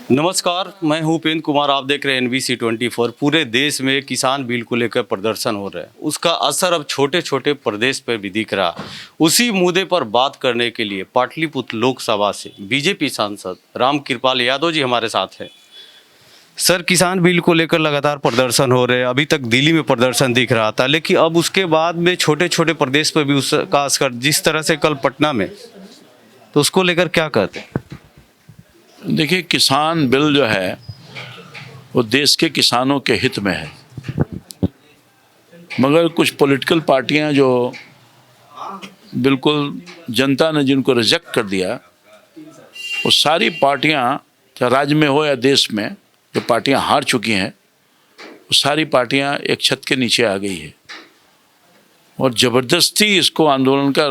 नमस्कार, मैं हूं उपेंद्र कुमार। आप देख रहे हैं NBC 24। पूरे देश में किसान बिल को लेकर प्रदर्शन हो रहा है। उसका असर अब छोटे छोटे प्रदेश पर भी दिख रहा। उसी मुद्दे पर बात करने के लिए पाटलिपुत्र लोकसभा से बीजेपी सांसद रामकृपाल यादव जी हमारे साथ हैं। सर, किसान बिल को लेकर लगातार प्रदर्शन हो रहे हैं। अभी तक दिल्ली में प्रदर्शन दिख रहा था, लेकिन अब उसके बाद में छोटे छोटे प्रदेश पर भी उसका असर, जिस तरह से कल पटना में, तो उसको लेकर क्या कहते हैं? देखिए, किसान बिल जो है वो देश के किसानों के हित में है, मगर कुछ पॉलिटिकल पार्टियां जो बिल्कुल जनता ने जिनको रिजेक्ट कर दिया, वो सारी पार्टियां, चाहे राज्य में हो या देश में, जो पार्टियां हार चुकी हैं, वो सारी पार्टियां एक छत के नीचे आ गई है और ज़बरदस्ती इसको आंदोलन का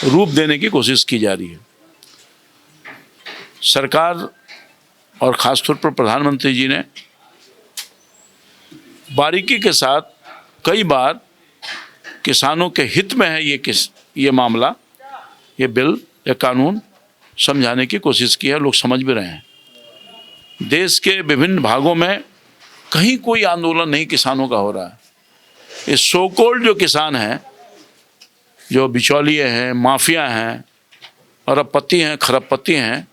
रूप देने की कोशिश की जा रही है। सरकार और ख़ासतौर पर प्रधानमंत्री जी ने बारीकी के साथ कई बार किसानों के हित में है ये मामला, ये बिल या कानून समझाने की कोशिश की है। लोग समझ भी रहे हैं। देश के विभिन्न भागों में कहीं कोई आंदोलन नहीं किसानों का हो रहा है। ये सो कॉल्ड जो किसान हैं, जो बिचौलिए हैं, माफिया हैं, अरबपति हैं, खरबपति हैं,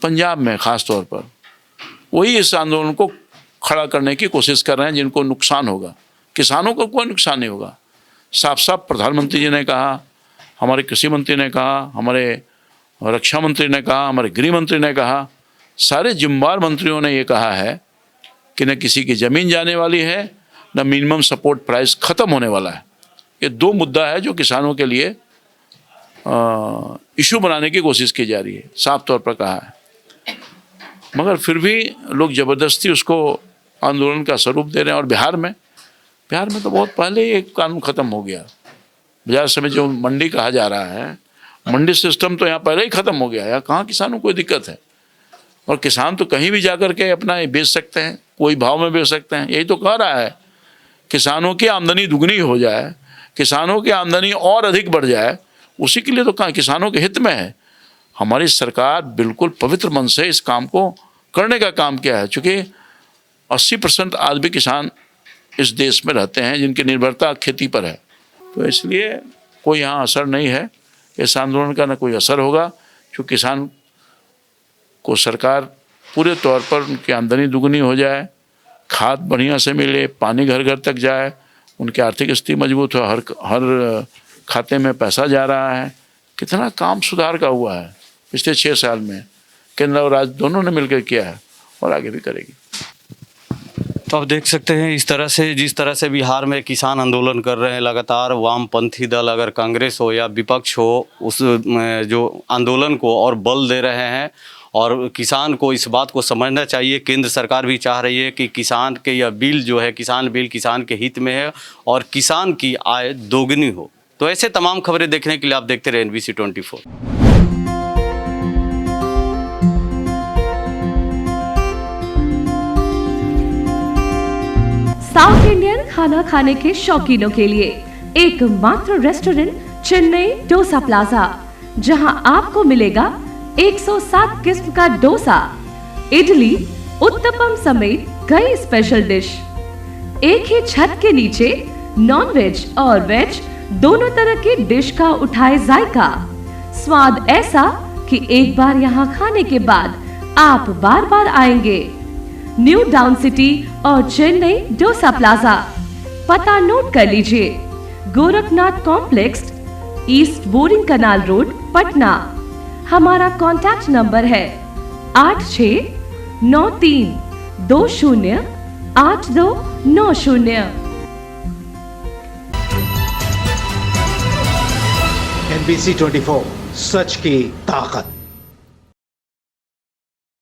पंजाब में ख़ास तौर पर वही इस आंदोलन को खड़ा करने की कोशिश कर रहे हैं, जिनको नुकसान होगा। किसानों को कोई नुकसान नहीं होगा। साफ साफ प्रधानमंत्री जी ने कहा, हमारे कृषि मंत्री ने कहा, हमारे रक्षा मंत्री ने कहा, हमारे गृह मंत्री ने कहा, सारे जिम्मेदार मंत्रियों ने ये कहा है कि न किसी की ज़मीन जाने वाली है, न मिनिमम सपोर्ट प्राइस ख़त्म होने वाला है। ये दो मुद्दा है जो किसानों के लिए इशू बनाने की कोशिश की जा रही है, साफ तौर पर कहा है। मगर फिर भी लोग ज़बरदस्ती उसको आंदोलन का स्वरूप दे रहे हैं। और बिहार में तो बहुत पहले ये कानून ख़त्म हो गया। बाजार समिति जो मंडी कहा जा रहा है, मंडी सिस्टम तो यहाँ पहले ही ख़त्म हो गया। यहाँ कहाँ किसानों को कोई दिक्कत है? और किसान तो कहीं भी जा कर के अपना बेच सकते हैं, कोई भाव में बेच सकते हैं। यही तो कह रहा है, किसानों की आमदनी दुगनी हो जाए, किसानों की आमदनी और अधिक बढ़ जाए, उसी के लिए तो कहाँ किसानों के हित में है। हमारी सरकार बिल्कुल पवित्र मन से इस काम को करने का काम किया है। चूँकि 80% आज भी किसान इस देश में रहते हैं जिनकी निर्भरता खेती पर है, तो इसलिए कोई यहाँ असर नहीं है। इस आंदोलन का न कोई असर होगा, क्योंकि किसान को सरकार पूरे तौर पर उनकी आमदनी दुगनी हो जाए, खाद बढ़िया से मिले, पानी घर घर तक जाए, उनकी आर्थिक स्थिति मजबूत हो, हर खाते में पैसा जा रहा है। कितना काम सुधार का हुआ है पिछले 6 साल में। केंद्र और राज्य दोनों ने मिलकर किया है और आगे भी करेगी। तो आप देख सकते हैं इस तरह से, जिस तरह से बिहार में किसान आंदोलन कर रहे हैं लगातार, वामपंथी दल, अगर कांग्रेस हो या विपक्ष हो, उस जो आंदोलन को और बल दे रहे हैं। और किसान को इस बात को समझना चाहिए, केंद्र सरकार भी चाह रही है कि किसान के यह बिल जो है, किसान बिल किसान के हित में है और किसान की आय दोगुनी हो। तो ऐसे तमाम खबरें देखने के लिए आप देखते रहे NBC 24। साउथ इंडियन खाना खाने के शौकीनों के लिए एकमात्र रेस्टोरेंट चेन्नई डोसा प्लाजा, जहां आपको मिलेगा 107 किस्म का डोसा, इडली, उत्तपम समेत कई स्पेशल डिश। एक ही छत के नीचे नॉन वेज और वेज दोनों तरह की डिश का उठाए जायका। स्वाद ऐसा कि एक बार यहाँ खाने के बाद आप बार बार आएंगे। न्यू टाउन सिटी और चेन्नई डोसा प्लाजा, पता नोट कर लीजिए। Gorakhnath complex, east boring canal road, Patna. हमारा कॉन्टैक्ट नंबर है 8693208290। NBC 24, सच की ताकत।